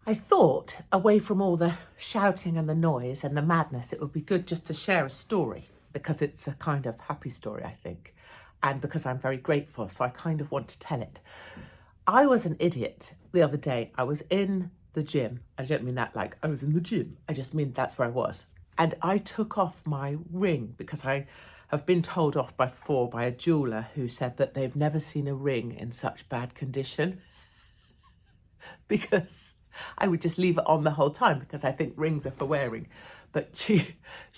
I thought, away from all the shouting and the noise and the madness, it would be good just to share a story because it's a kind of happy story, I think, and because I'm very grateful, so I kind of want to tell it. I was an idiot the other day. I was in the gym. I don't mean that like I was in the gym. I just mean that's where I was. And I took off my ring because I have been told off before by a jeweler who said that they've never seen a ring in such bad condition because I would just leave it on the whole time because I think rings are for wearing. But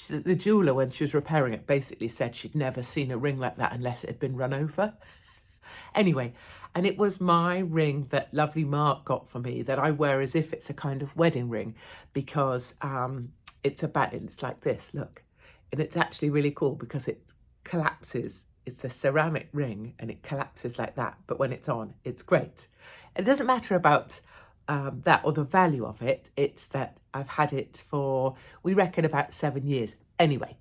the jeweler, when she was repairing it, basically said she'd never seen a ring like that unless it had been run over. Anyway, and it was my ring that lovely Mark got for me that I wear as if it's a kind of wedding ring because it's like this, look. And it's actually really cool because it collapses. It's a ceramic ring and it collapses like that. But when it's on, it's great. It doesn't matter about that or the value of it. It's that I've had it for, we reckon, about 7 years. Anyway,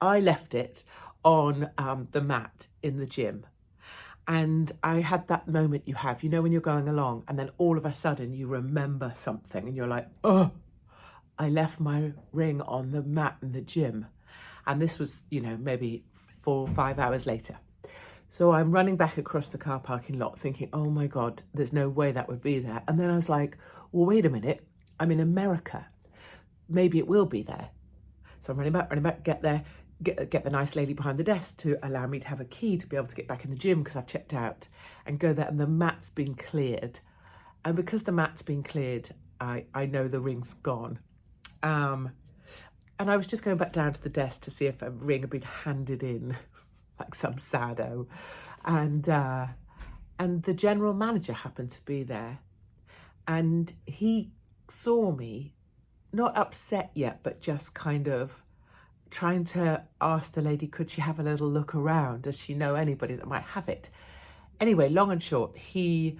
I left it on the mat in the gym. And I had that moment you have, you know, when you're going along and then all of a sudden you remember something and you're like, oh, I left my ring on the mat in the gym. And this was, you know, maybe 4 or 5 hours later. So I'm running back across the car parking lot thinking, oh my God, there's no way that would be there. And then I was like, well, wait a minute, I'm in America. Maybe it will be there. So I'm running back, get there, get the nice lady behind the desk to allow me to have a key to be able to get back in the gym because I've checked out and go there and the mat's been cleared. And because the mat's been cleared, I know the ring's gone. And I was just going back down to the desk to see if a ring had been handed in, like some sado. And the general manager happened to be there. And he saw me, not upset yet, but just kind of trying to ask the lady, could she have a little look around? Does she know anybody that might have it? Anyway, long and short, he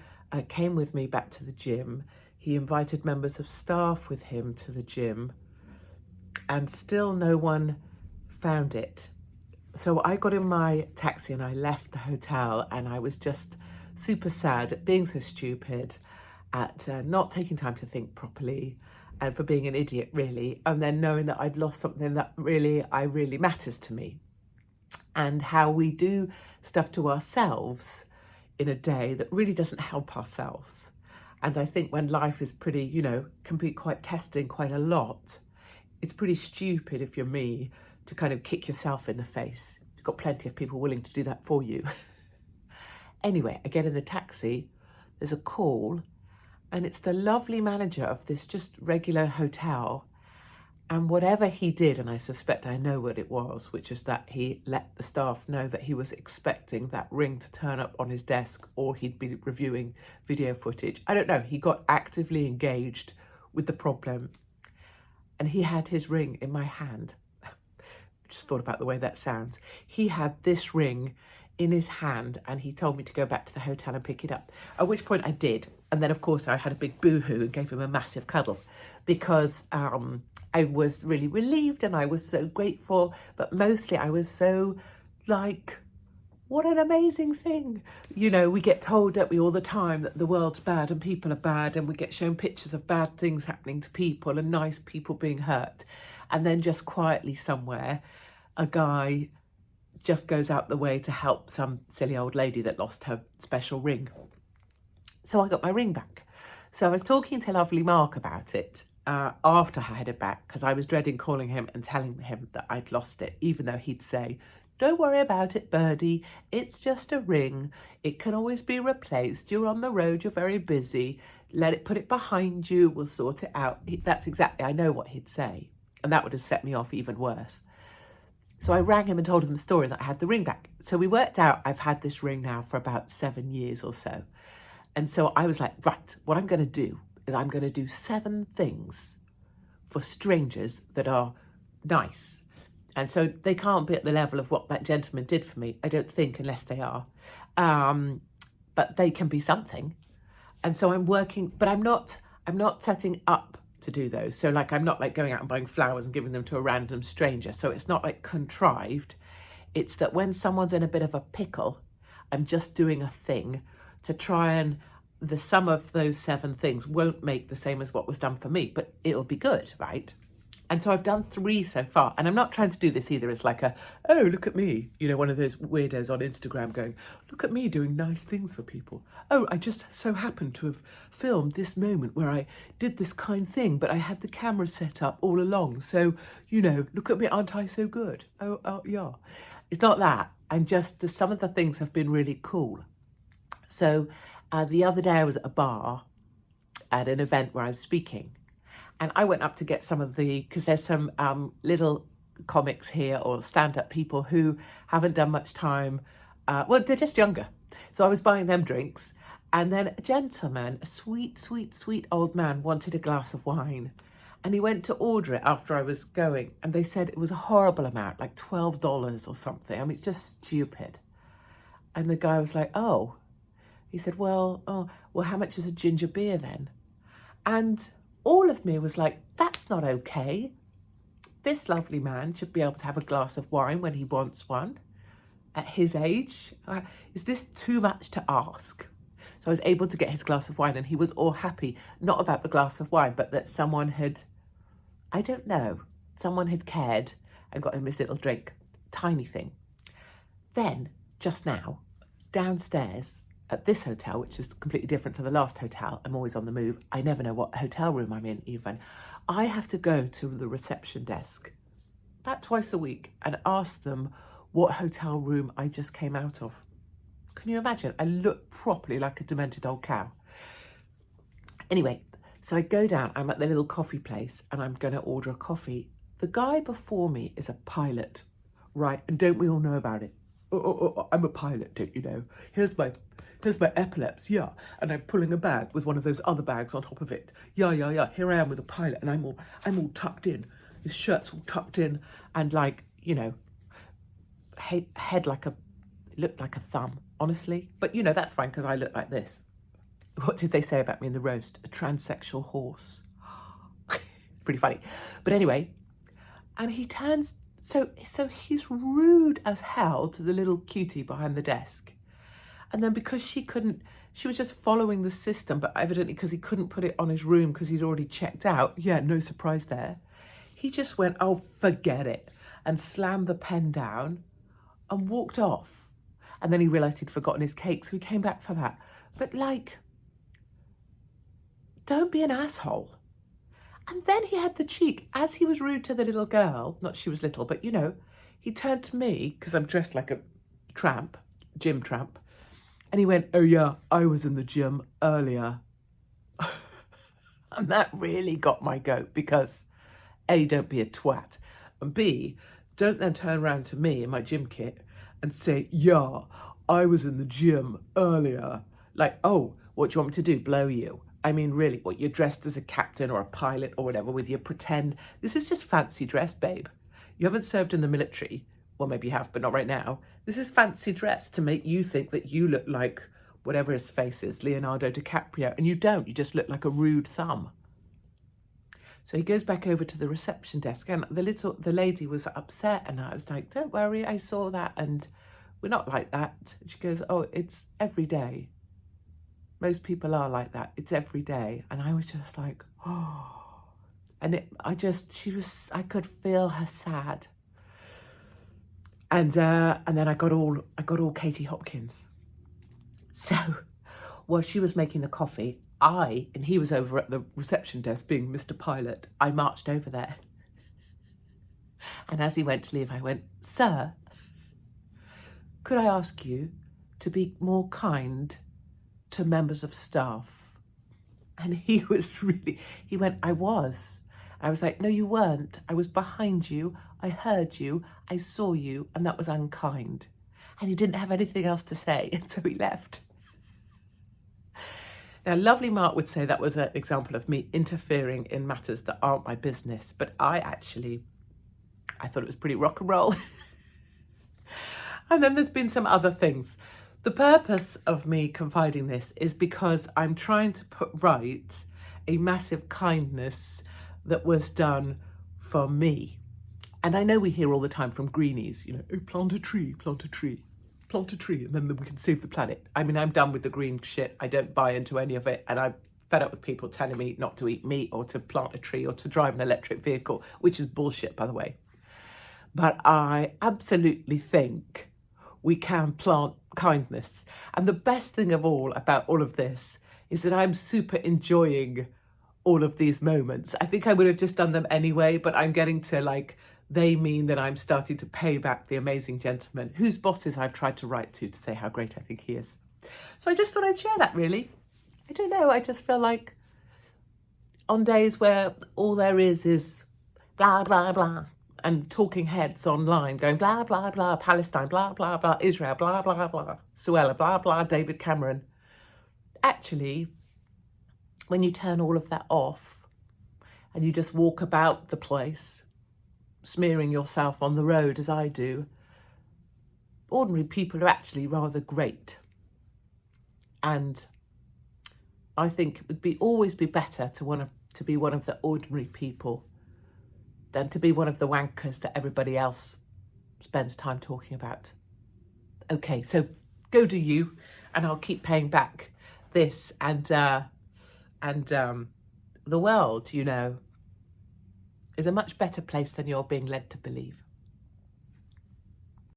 came with me back to the gym. He invited members of staff with him to the gym and still no one found it. So I got in my taxi and I left the hotel and I was just super sad at being so stupid, at not taking time to think properly and for being an idiot really, and then knowing that I'd lost something that really matters to me, and how we do stuff to ourselves in a day that really doesn't help ourselves. And I think when life is pretty, you know, can be quite testing quite a lot, it's pretty stupid, if you're me, to kind of kick yourself in the face. You've got plenty of people willing to do that for you. Anyway, I get in the taxi, there's a call, and it's the lovely manager of this just regular hotel. And whatever he did, and I suspect I know what it was, which is that he let the staff know that he was expecting that ring to turn up on his desk or he'd be reviewing video footage. I don't know, he got actively engaged with the problem. And he had his ring in my hand. I just thought about the way that sounds. He had this ring in his hand and he told me to go back to the hotel and pick it up. At which point I did. And then, of course, I had a big boo-hoo and gave him a massive cuddle because I was really relieved and I was so grateful. But mostly I was so like, what an amazing thing. You know, we get told, don't we, all the time that the world's bad and people are bad, and we get shown pictures of bad things happening to people and nice people being hurt. And then just quietly somewhere, a guy just goes out the way to help some silly old lady that lost her special ring. So I got my ring back. So I was talking to lovely Mark about it after I had it back because I was dreading calling him and telling him that I'd lost it, even though he'd say, don't worry about it, birdie. It's just a ring. It can always be replaced. You're on the road. You're very busy. Put it behind you. We'll sort it out. That's exactly, I know what he'd say. And that would have set me off even worse. So I rang him and told him the story that I had the ring back. So we worked out I've had this ring now for about 7 years or so. And so I was like, right, what I'm going to do is I'm going to do 7 things for strangers that are nice. And so they can't be at the level of what that gentleman did for me, I don't think, unless they are. But they can be something. And so I'm working, but I'm not setting up to do those. So like, I'm not like going out and buying flowers and giving them to a random stranger. So it's not like contrived. It's that when someone's in a bit of a pickle, I'm just doing a thing to try and the sum of those 7 things won't make the same as what was done for me, but it'll be good, right? And so I've done 3 so far. And I'm not trying to do this either as like a, oh, look at me. You know, one of those weirdos on Instagram going, look at me doing nice things for people. Oh, I just so happened to have filmed this moment where I did this kind thing, but I had the camera set up all along. So, you know, look at me, aren't I so good? Oh, yeah. It's not that. I'm just, some of the things have been really cool. So the other day I was at a bar at an event where I was speaking. And I went up to get some of because there's some little comics here or stand-up people who haven't done much time. Well, they're just younger. So I was buying them drinks. And then a gentleman, a sweet, sweet, sweet old man wanted a glass of wine. And he went to order it after I was going. And they said it was a horrible amount, like $12 or something. I mean, it's just stupid. And the guy was like, oh. He said, well, how much is a ginger beer then? And all of me was like, that's not okay. This lovely man should be able to have a glass of wine when he wants one at his age. Is this too much to ask? So I was able to get his glass of wine and he was all happy, not about the glass of wine, but that someone had, I don't know, someone had cared and got him his little drink, tiny thing. Then, just now, downstairs, at this hotel, which is completely different to the last hotel, I'm always on the move. I never know what hotel room I'm in even. I have to go to the reception desk about twice a week and ask them what hotel room I just came out of. Can you imagine? I look properly like a demented old cow. Anyway, so I go down, I'm at the little coffee place and I'm going to order a coffee. The guy before me is a pilot, right? And don't we all know about it? I'm a pilot, don't you know? Here's my epaulets, yeah. And I'm pulling a bag with one of those other bags on top of it. Yeah. Here I am with a pilot and I'm all tucked in. His shirt's all tucked in and like, you know, head like looked like a thumb, honestly. But, you know, that's fine because I look like this. What did they say about me in the roast? A transsexual horse. Pretty funny. But anyway, and he turns, so he's rude as hell to the little cutie behind the desk. And then because she was just following the system, but evidently because he couldn't put it on his room because he's already checked out. Yeah, no surprise there. He just went, oh, forget it, and slammed the pen down and walked off. And then he realised he'd forgotten his cake, so he came back for that. But like, don't be an asshole. And then he had the cheek, as he was rude to the little girl, not she was little, but you know, he turned to me, because I'm dressed like a tramp, gym tramp, and he went, oh yeah, I was in the gym earlier. And that really got my goat because A, don't be a twat, and B, don't then turn around to me in my gym kit and say, yeah, I was in the gym earlier. Like, oh, what do you want me to do, blow you? I mean, really, what, you're dressed as a captain or a pilot or whatever with your pretend, this is just fancy dress, babe. You haven't served in the military. Well, maybe you have, but not right now. This is fancy dress to make you think that you look like whatever his face is, Leonardo DiCaprio, and you don't. You just look like a rude thumb. So he goes back over to the reception desk, and the lady was upset, and I was like, don't worry, I saw that, and we're not like that. And she goes, oh, it's every day. Most people are like that. It's every day. And I was just like, oh. And I could feel her sad. And then I got all Katie Hopkins. So while she was making the coffee, and he was over at the reception desk being Mr. Pilot, I marched over there. And as he went to leave, I went, sir, could I ask you to be more kind to members of staff? And he went, I was. I was like, no, you weren't. I was behind you. I heard you. I saw you. And that was unkind. And he didn't have anything else to say. And so he left. Now, lovely Mark would say that was an example of me interfering in matters that aren't my business. But I thought it was pretty rock and roll. And then there's been some other things. The purpose of me confiding this is because I'm trying to put right a massive kindness that was done for me. And I know we hear all the time from greenies, you know, oh, plant a tree, plant a tree, plant a tree and then we can save the planet. I mean, I'm done with the green shit. I don't buy into any of it. And I'm fed up with people telling me not to eat meat or to plant a tree or to drive an electric vehicle, which is bullshit, by the way. But I absolutely think we can plant kindness. And the best thing of all about all of this is that I'm super enjoying all of these moments. I think I would have just done them anyway, but I'm getting to like, they mean that I'm starting to pay back the amazing gentleman whose bosses I've tried to write to say how great I think he is. So I just thought I'd share that, really. I don't know, I just feel like on days where all there is blah, blah, blah, and talking heads online going blah, blah, blah, Palestine, blah, blah, blah, Israel, blah, blah, blah, Suella, blah, blah, David Cameron. Actually, when you turn all of that off and you just walk about the place, smearing yourself on the road as I do, ordinary people are actually rather great. And I think it would always be better to be one of the ordinary people than to be one of the wankers that everybody else spends time talking about. Okay, so go do you, and I'll keep paying back this and the world, you know, is a much better place than you're being led to believe.